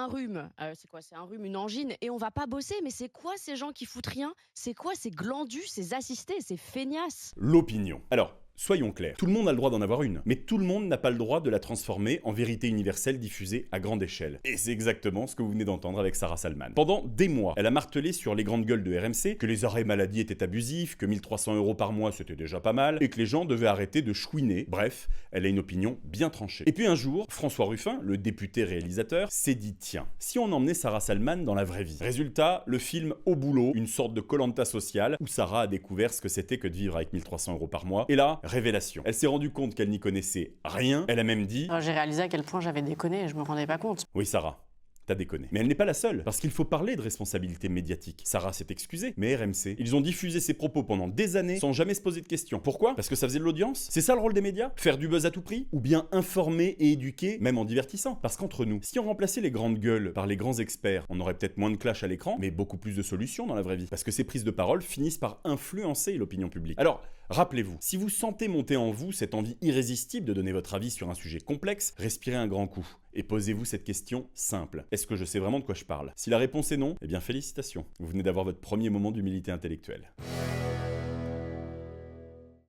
rhume. C'est quoi? C'est un rhume, une angine et on va pas bosser. Mais c'est quoi ces gens qui foutent rien? C'est quoi ces glandus, ces assistés, ces feignasses? L'opinion. Alors, soyons clairs, tout le monde a le droit d'en avoir une, mais tout le monde n'a pas le droit de la transformer en vérité universelle diffusée à grande échelle. Et c'est exactement ce que vous venez d'entendre avec Sarah Salman. Pendant des mois, elle a martelé sur les grandes gueules de RMC que les arrêts maladie étaient abusifs, que 1300 € par mois c'était déjà pas mal, et que les gens devaient arrêter de chouiner. Bref, elle a une opinion bien tranchée. Et puis un jour, François Ruffin, le député réalisateur, s'est dit tiens, si on emmenait Sarah Salman dans la vraie vie. Résultat, le film Au boulot, une sorte de koh-lanta social, où Sarah a découvert ce que c'était que de vivre avec 1300 € par mois, et là, révélation. Elle s'est rendue compte qu'elle n'y connaissait rien, elle a même dit Alors, j'ai réalisé à quel point j'avais déconné et je me rendais pas compte. oui Sarah, t'as déconné. Mais elle n'est pas la seule, parce qu'il faut parler de responsabilité médiatique. Sarah s'est excusée, mais RMC, ils ont diffusé ses propos pendant des années sans jamais se poser de questions. Pourquoi? Parce que ça faisait de l'audience? C'est ça le rôle des médias? Faire du buzz à tout prix? Ou bien informer et éduquer, même en divertissant? Parce qu'entre nous, si on remplaçait les grandes gueules par les grands experts, on aurait peut-être moins de clash à l'écran, mais beaucoup plus de solutions dans la vraie vie. Parce que ces prises de parole finissent par influencer l'opinion publique. Alors, rappelez-vous, si vous sentez monter en vous cette envie irrésistible de donner votre avis sur un sujet complexe, respirez un grand coup et posez-vous cette question simple. Est-ce que je sais vraiment de quoi je parle? Si la réponse est non, eh bien félicitations, vous venez d'avoir votre premier moment d'humilité intellectuelle.